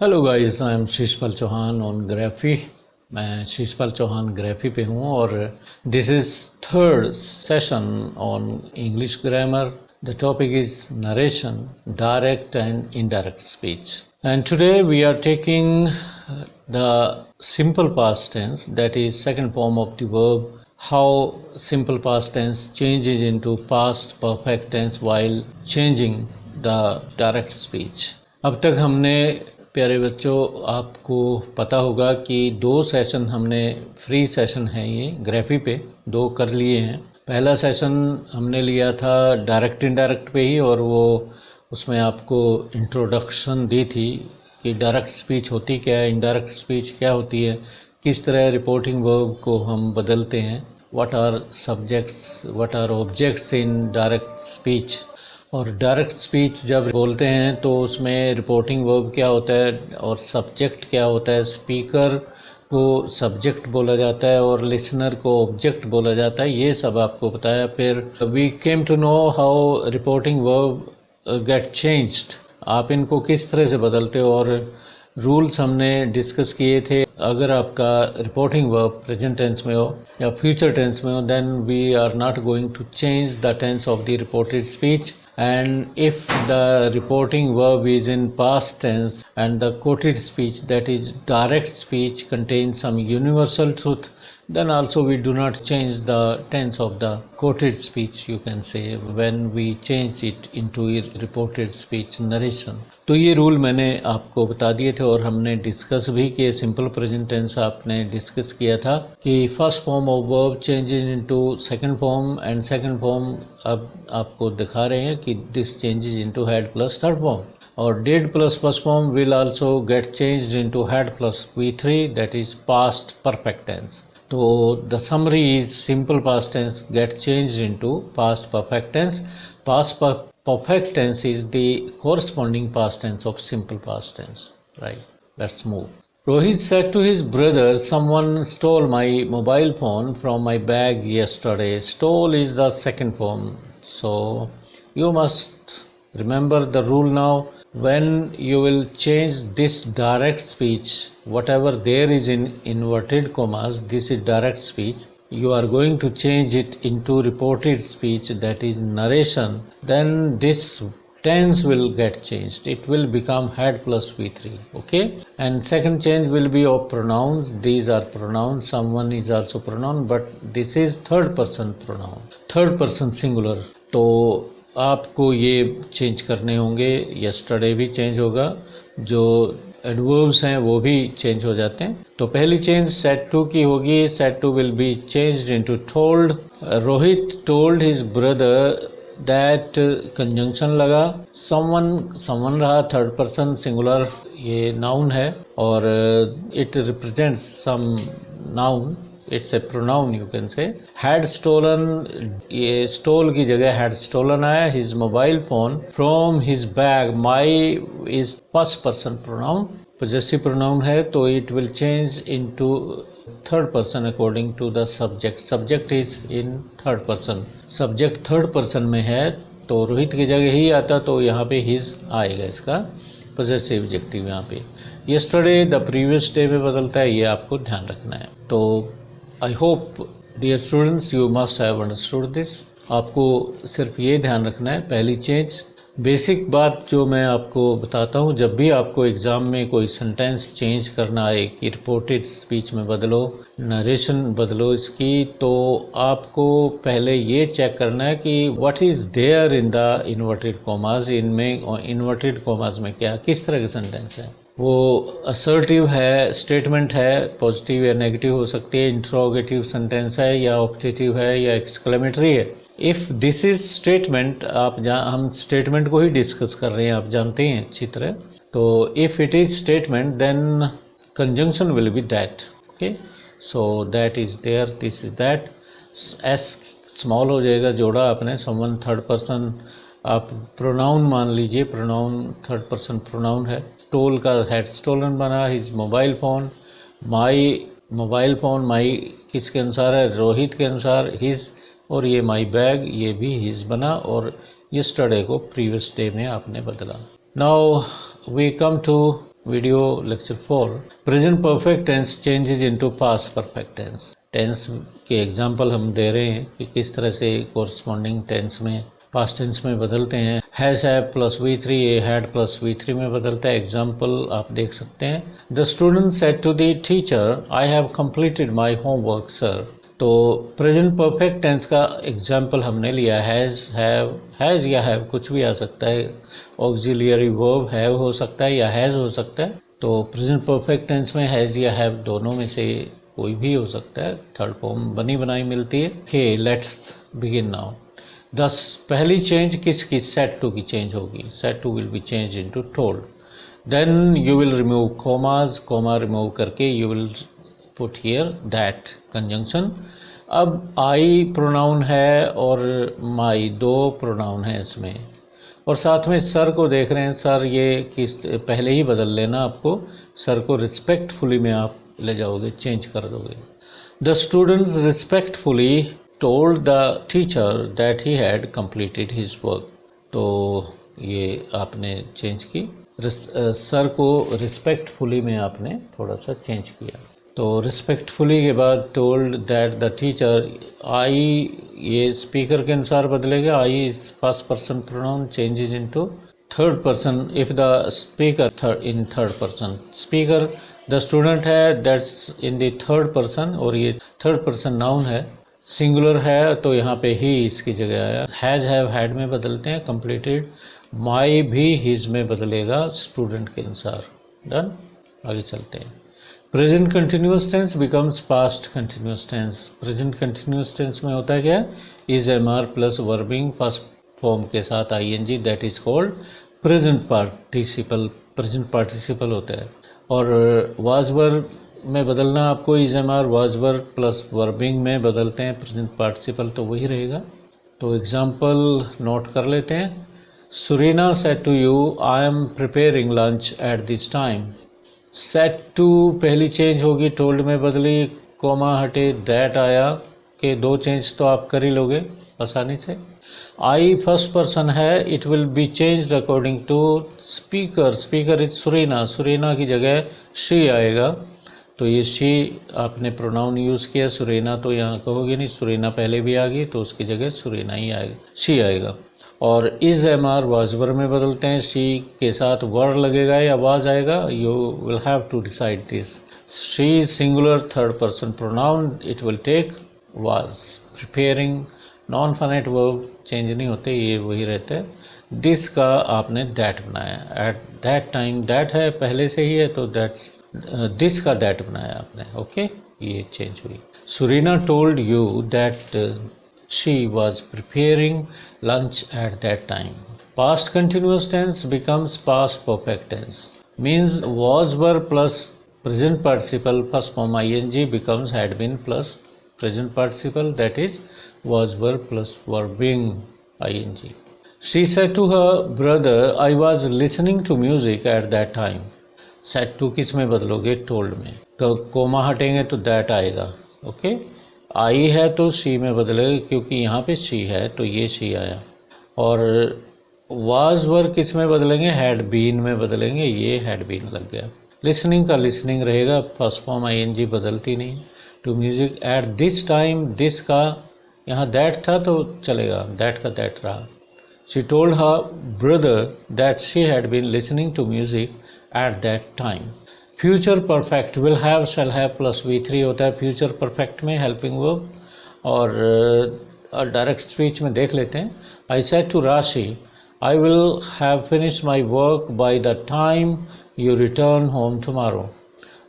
Hello guys, I am Sheeshpal Chauhan on Graphy. मैं Sheeshpal Chauhan Graphy पे हूँ और this is third session on English grammar. The topic is narration, direct and indirect speech. And today we are taking the simple past tense, that is second form of the verb, how simple past tense changes into past perfect tense while changing the direct speech. अब तक हमने प्यारे बच्चों, आपको पता होगा कि 2 session हमने फ्री सेशन हैं ये ग्राफी पे 2 कर लिए हैं। पहला सेशन हमने लिया था डायरेक्ट इनडायरेक्ट पे ही, और वो उसमें आपको इंट्रोडक्शन दी थी कि डायरेक्ट स्पीच होती क्या है, इनडायरेक्ट स्पीच क्या होती है, किस तरह रिपोर्टिंग वर्ब को हम बदलते हैं, what are subjects, what are objects in direct speech. और डायरेक्ट स्पीच जब बोलते हैं तो उसमें रिपोर्टिंग वर्ब क्या होता है और सब्जेक्ट क्या होता है। स्पीकर को सब्जेक्ट बोला जाता है और लिसनर को ऑब्जेक्ट बोला जाता है, ये सब आपको बताया। फिर we came to know how reporting verb get changed, आप इनको किस तरह से बदलते हो, और रूल्स हमने डिस्कस किए थे। अगर आपका रिपोर्टिंग वर्ब प्रेजेंट टेंस में हो या फ्यूचर टेंस में हो, then we are not going to change the tense of the reported speech. And if the reporting verb is in past tense and the quoted speech, that is direct speech, contains some universal truth, then also we do not change the tense of the quoted speech, you can say, when we change it into reported speech narration. तो ये rule मैंने आपको बता दिए थे और हमने discuss भी किए। सिंपल प्रेजेंट टेंस आपने डिस्कस किया था कि first form of verb changes into second form, and second form अब आपको दिखा रहे हैं कि this changes into had plus third form, और did plus first form will also get changed into had plus V3, that is past perfect tense. So the summary is simple past tense get changed into past perfect tense. Past perfect tense is the corresponding past tense of simple past tense. Right, let's move. Rohit said to his brother, someone stole my mobile phone from my bag yesterday. Stole is the second form, so you must remember the rule now. When you will change this direct speech, whatever there is in inverted commas, this is direct speech, you are going to change it into reported speech, that is narration, then this tense will get changed. It will become had plus V3. Okay, and second change will be of pronouns. These are pronouns, someone is also pronoun, but this is third person pronoun, third person singular. तो आपको ये change करने होंगे। Yesterday भी change होगा, जो adverbs हैं वो भी चेंज हो जाते हैं। तो पहली चेंज सेड टू की होगी। Said to will be changed into told. Rohit told his brother that, conjunction लगा। समवन रहा, थर्ड पर्सन सिंगुलर, ये नाउन है और it represents some noun, it's a pronoun you can say. Had stolen, ये stole की जगह हैड स्टोलन आया। His mobile phone from his bag, my is first person pronoun, possessive pronoun है, तो it will change into third person according to the subject. Subject is in third person, subject third person में है तो रोहित की जगह ही आता, तो यहाँ पे हिज आएगा, इसका पोजेसिव एडजेक्टिव यहाँ पे। यस्टरडे द प्रीवियस डे में बदलता है, ये आपको ध्यान रखना है। तो I hope dear students you must have understood this. आपको सिर्फ ये ध्यान रखना है, पहली चेंज बेसिक बात जो मैं आपको बताता हूँ, जब भी आपको एग्ज़ाम में कोई सेंटेंस चेंज करना है कि रिपोर्टेड स्पीच में बदलो, नरेशन बदलो इसकी, तो आपको पहले ये चेक करना है कि what is there in the inverted commas. इनमें इन्वर्टेड कॉमास में क्या, किस तरह के सेंटेंस है, वो असर्टिव है, स्टेटमेंट है, पॉजिटिव या नेगेटिव हो सकती है, इंट्रोगेटिव सेंटेंस है या ऑप्टेटिव है या एक्सक्लेमेटरी है। इफ़ दिस इज स्टेटमेंट, हम स्टेटमेंट को ही डिस्कस कर रहे हैं, आप जानते हैं अच्छी तरह। तो if it is statement then conjunction will be that. Okay, so that is there, this is that. S small हो जाएगा, जोड़ा आपने, समवन थर्ड पर्सन, आप प्रोनाउन मान लीजिए, प्रोनाउन थर्ड पर्सन प्रोनाउन है। स्टोल का हैड स्टोलन बना। His mobile phone, my mobile phone, my किसके अनुसार है, रोहित के अनुसार। हिज, और ये माई बैग, ये भी हिज बना, और यस्टरडे को प्रीवियस डे में आपने बदला। Now we come to video lecture 4 present perfect tense changes into past perfect tense. Tense के एग्जांपल हम दे रहे हैं कि किस तरह से कोरस्पॉन्डिंग टेंस में पास्ट टेंस में बदलते हैं। हैज़ हैव प्लस V3 ये हैड प्लस V3 में बदलता है। एग्जांपल आप देख सकते हैं। The student said to the teacher I have completed my homework sir. तो प्रेजेंट परफेक्ट टेंस का एग्जाम्पल हमने लिया हैज़ हैव, हैज़ या हैव कुछ भी आ सकता है। ऑक्सिलियरी वर्ब हैव हो सकता है या हैज़ हो सकता है। तो प्रेजेंट परफेक्ट टेंस में हैज़ या हैव दोनों में से कोई भी हो सकता है। थर्ड फॉर्म बनी बनाई मिलती है। Okay let's begin now. दस पहली चेंज किसकी? सेड टू की चेंज होगी। Said to will be change into told. Then you will remove commas, comma remove करके you will put here that conjunction. अब आई प्रोनाउन है और माई दो प्रोनाउन है इसमें, और साथ में सर को देख रहे हैं। सर ये किस पहले ही बदल लेना आपको। सर को रिस्पेक्टफुली में आप ले जाओगे, चेंज कर दोगे। The students respectfully told the teacher that he had completed his work. तो ये आपने चेंज की। सर को रिस्पेक्टफुली में आपने थोड़ा सा चेंज किया। तो रिस्पेक्टफुली के बाद told that the teacher, I ये स्पीकर के अनुसार बदलेगा। I is first person pronoun changes into third person if the speaker in third person. Speaker the student है, that's in the third person, और ये थर्ड पर्सन नाउन है। Singular है तो यहाँ पे ही इसकी जगह आया। हैज़ हैव हैड में बदलते हैं। कंप्लीटेड माई भी हिज में बदलेगा स्टूडेंट के अनुसार। डन, आगे चलते हैं। Present continuous tense becomes past continuous tense. Present continuous tense में होता है क्या? Is am are plus verb ing first form के साथ ING, that is called present participle. Present participle होता है। और वाज वर में बदलना आपको, is am are was were plus verb ing में बदलते हैं प्रेजेंट पार्टिसिपल, तो वही रहेगा। तो एग्जाम्पल नोट कर लेते हैं। Surina said to you I am preparing lunch at this time. Said to पहली चेंज होगी, टोल्ड में बदली, कोमा हटे, दैट आया, के दो चेंज तो आप कर ही लोगे आसानी से। आई फर्स्ट पर्सन है, it will be changed according to speaker. Speaker is Surina, Surina की जगह शी आएगा। तो ये शी आपने प्रोनाउन यूज़ किया, सुरीना तो यहाँ कहोगे नहीं, सुरीना पहले भी आ गई तो उसकी जगह सुरीना ही आएगा, शी आएगा। और इज एम आर वाजवर में बदलते हैं। शी के साथ वर लगेगा या वाज आएगा, you will have to decide this. She is singular third person pronoun, it will take was. Preparing non finite verb change नहीं होते, ये वही रहते हैं। दिस का आपने दैट बनाया। एट दैट टाइम, दैट है पहले से ही है तो दैट्स, दिस का दैट बनाया आपने। ओके, ये चेंज हुई। Surina told you that she was preparing lunch at that time. Past continuous tense becomes past perfect tense. Means was were plus present participle first form ING becomes had been plus present participle, that is was were plus were being ING. She said to her brother I was listening to music at that time. Said to किस में बदलोगे? told में। तो coma हटेंगे तो that आएगा। Okay, आई है तो she में बदलेगा क्योंकि यहाँ पे शी है तो ये शी आया। और वाज वर किस में बदलेंगे? हैड बीन में बदलेंगे, ये हैड बीन लग गया। लिसनिंग का लिसनिंग रहेगा, फर्स्ट फॉर्म ING बदलती नहीं। To music at this time, this का यहाँ दैट था तो चलेगा, दैट का दैट रहा। She told her brother that she had been listening to music at that time. Future perfect will have shall have plus V3 होता है future perfect में, हेल्पिंग वर्ब। और डायरेक्ट स्पीच में देख लेते हैं। I said to Rashi I will have finished my work by the time you return home tomorrow.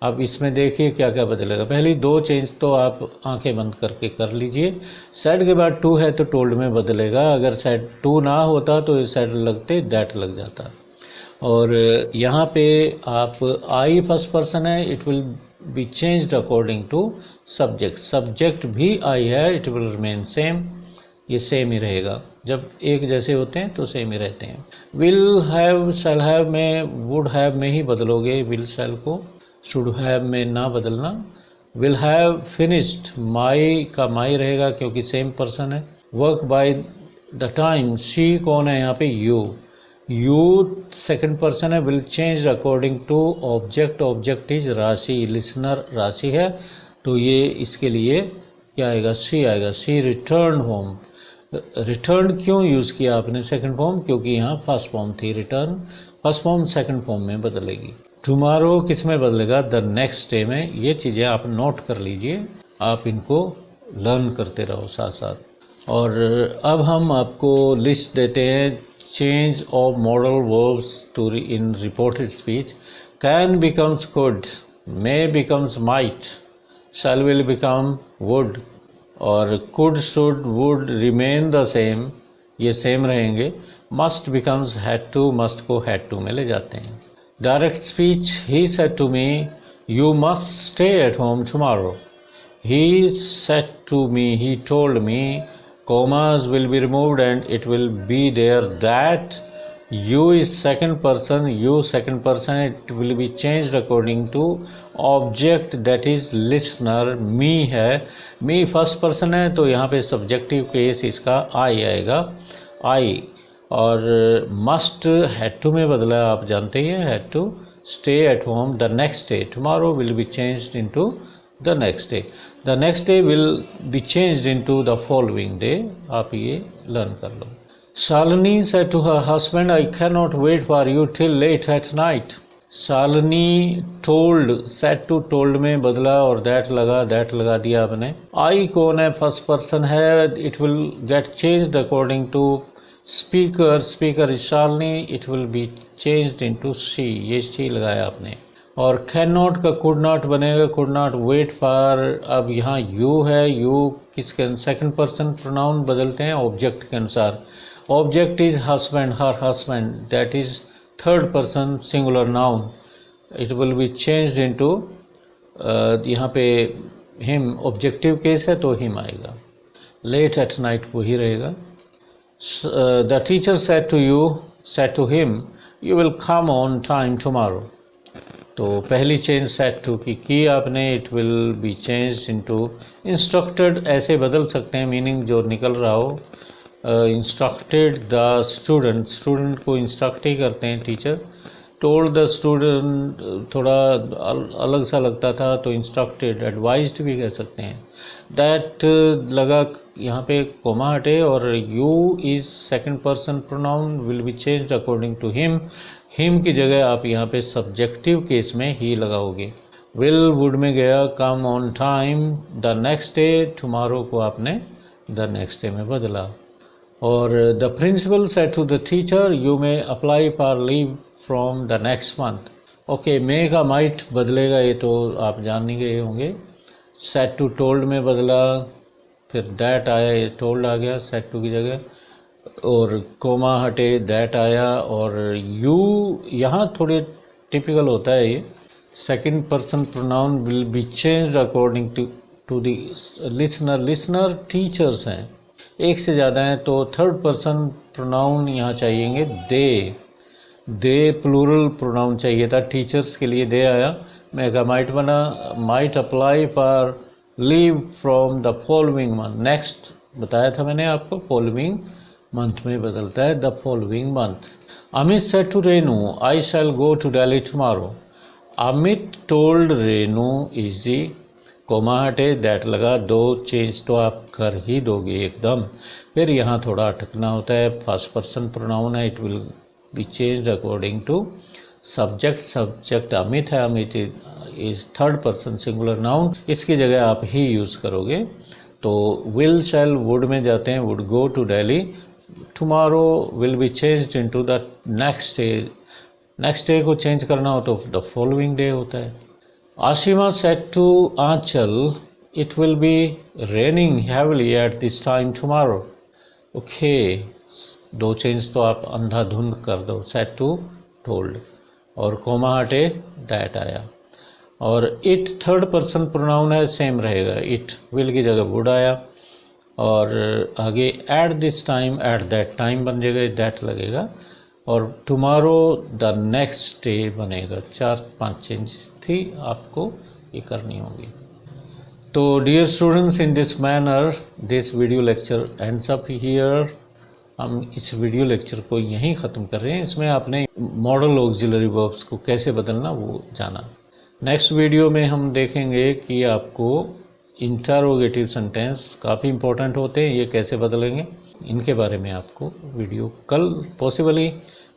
अब इसमें देखिए क्या क्या बदलेगा। पहली दो चेंज तो आप आंखें बंद करके कर लीजिए। सेड के बाद टू है तो टोल्ड में बदलेगा। अगर सेड टू ना होता तो सेड लगते दैट लग जाता। और यहाँ पे आप आई फर्स्ट पर्सन है, it will be changed according to subject. Subject भी आई है, इट विल रिमेन सेम, ये सेम ही रहेगा। जब एक जैसे होते हैं तो सेम ही रहते हैं। विल हैव शैल हैव में वुड हैव में ही बदलोगे, विल शैल को शुड हैव में ना बदलना। विल हैव फिनिश्ड, माई का माई रहेगा क्योंकि सेम पर्सन है। Work by the time, she कौन है यहाँ पे? यू। यू सेकंड पर्सन है, will change according to object, object is Rashi, listener Rashi है, तो ये इसके लिए क्या आएगा, सी आएगा। सी रिटर्न होम। रिटर्न क्यों यूज़ किया आपने सेकंड फॉर्म, क्योंकि यहाँ फर्स्ट फॉर्म थी। Written first form second form में बदलेगी। टुमारो किस में बदलेगा, द नेक्स्ट डे में। ये चीज़ें आप नोट कर लीजिए, आप इनको लर्न करते रहो साथ साथ। और अब हम आपको लिस्ट देते हैं change of modal verbs to in reported speech. Can becomes could, may becomes might, shall will become would, और could should would remain the same, ये सेम रहेंगे। Must becomes had to, must को had to में ले जाते हैं। Direct speech, he said to me you must stay at home tomorrow, he said to me, he told me, commas will be removed and it will be there that, you is second person, you second person, it will be changed according to object that is listener, me है, me first person है, तो यहाँ पे subjective case इसका I आएगा, I। और must had to में बदला, आप जानते ही हैं, had to stay at home the next day, tomorrow will be changed into the next day, the next day will be changed into the following day, आप ये learn कर लो। Shalini said to her husband, I cannot wait for you till late at night। Shalini told, said to told में बदला और that लगा दिया आपने। I कौन है, फर्स्ट पर्सन है, it will get changed according to speaker, speaker is Shalini, it will be changed into she, ये she लगाया आपने। और कैन नॉट का कुड नॉट बनेगा, कुड नॉट वेट फॉर। अब यहाँ यू है, यू किसके सेकंड पर्सन प्रोनाउन बदलते हैं ऑब्जेक्ट के अनुसार। Object is husband, her husband, that is third person singular noun, it will be changed into, यहाँ पे हिम ऑब्जेक्टिव केस है तो हिम आएगा। लेट एट नाइट वो ही रहेगा। The teacher said to you, said to him, you will come on time tomorrow, तो पहली change said to की आपने, it will be change into instructed, ऐसे बदल सकते हैं मीनिंग जो निकल रहा हो। इंस्ट्रक्टेड द स्टूडेंट, स्टूडेंट को इंस्ट्रक्ट ही करते हैं टीचर। टोल्ड द स्टूडेंट थोड़ा अलग सा लगता था, तो इंस्ट्रक्टेड, एडवाइज्ड भी कह सकते हैं। दैट लगा यहाँ पे कोमा हटे, और you is second person pronoun, will be changed according to him, him की जगह आप यहाँ पे सब्जेक्टिव केस में ही लगाओगे। विल वुड में गया, come on time the next day, tomorrow को आपने द नेक्स्ट डे में बदला। और the principal said to the teacher, you may apply for leave from the next month. Okay, may का माइट बदलेगा, ये तो आप जान ही गए होंगे। सेड टू टोल्ड में बदला, फिर दैट आया, ये टोल्ड आ गया सेड टू की जगह, और कोमा हटे, दैट आया। और यू यहाँ थोड़े टिपिकल होता है ये, second person pronoun will be changed according to the listener, listener teachers हैं, एक से ज़्यादा हैं, तो थर्ड पर्सन प्रोनाउन यहाँ चाहिएंगे दे प्लूरल प्रोनाउन चाहिए था, टीचर्स के लिए दे आया, मेगा माइट बना। Might apply for leave from the following month, next बताया था मैंने आपको, फॉलोइंग मंथ में बदलता है, the following month. Amit said to Renu, I shall go to Delhi tomorrow. Amit told Renu इजी, कोमा हटे, दैट लगा, दो चेंज तो आप कर ही दोगे एकदम। फिर यहाँ थोड़ा अटकना होता है, फर्स्ट पर्सन प्रोनाउन है, it will be changed according to subject, subject Amit है, Amit is third person singular noun, इसकी जगह आप ही यूज़ करोगे। तो विल शैल वुड में जाते हैं, would go to Delhi, tomorrow will be changed into the next day, next day को चेंज करना हो तो द फॉलोइंग डे होता है। Ashima said to Aanchal, it will be raining heavily at this time tomorrow. Okay, दो चेंज तो आप अंधाधुंध कर दो, सेड टू टोल्ड, और कोमा हटे, दैट आया। और इट थर्ड पर्सन प्रोनाउन है, सेम रहेगा, इट विल की जगह वुड आया, और आगे eight this time, eight that time बन जाएगा, दैट लगेगा, और टुमारो द नेक्स्ट डे बनेगा। 4-5 चेंजेस थी, आपको ये करनी होगी। तो dear students, in this manner this video lecture ends up here. हम इस वीडियो लेक्चर को यहीं ख़त्म कर रहे हैं। इसमें आपने मॉडल ऑक्सिलरी वर्ब्स को कैसे बदलना वो जाना। नेक्स्ट वीडियो में हम देखेंगे कि आपको इंटरोगेटिव सेंटेंस काफ़ी इंपॉर्टेंट होते हैं, ये कैसे बदलेंगे, इनके बारे में आपको वीडियो कल possibly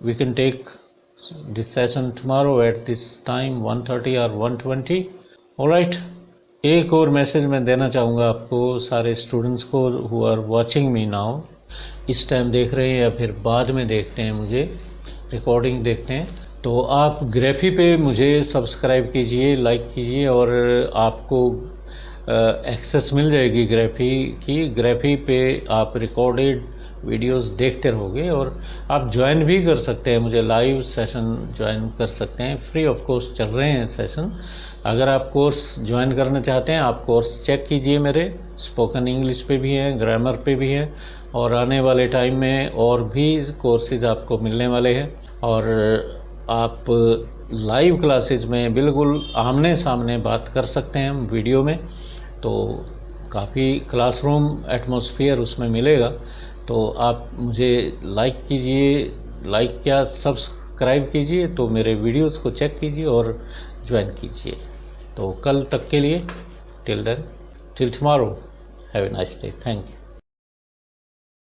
we can take this session tomorrow at this time 1:30 और 1:20। ऑलराइट, एक और मैसेज मैं देना चाहूँगा आपको सारे स्टूडेंट्स को who are watching me now, इस टाइम देख रहे हैं या फिर बाद में देखते हैं, मुझे रिकॉर्डिंग देखते हैं, तो आप ग्राफी पे मुझे सब्सक्राइब कीजिए, लाइक कीजिए और आपको एक्सेस मिल जाएगी ग्राफी की। ग्राफी पे आप रिकॉर्डेड वीडियोस देखते रहोगे और आप ज्वाइन भी कर सकते हैं, मुझे लाइव सेशन ज्वाइन कर सकते हैं, फ्री ऑफ कॉस्ट चल रहे हैं सेशन। अगर आप कोर्स ज्वाइन करना चाहते हैं, आप कोर्स चेक कीजिए, मेरे स्पोकन इंग्लिश पे भी हैं, ग्रामर पे भी हैं, और आने वाले टाइम में और भी कोर्सेज आपको मिलने वाले हैं। और आप लाइव क्लासेज में बिल्कुल आमने सामने बात कर सकते हैं हम वीडियो में, तो काफ़ी क्लासरूम एटमॉस्फेयर उसमें मिलेगा। तो आप मुझे लाइक कीजिए, लाइक क्या सब्सक्राइब कीजिए, तो मेरे वीडियोस को चेक कीजिए और ज्वाइन कीजिए। तो कल तक के लिए till then, till tomorrow, have a nice day, thank you.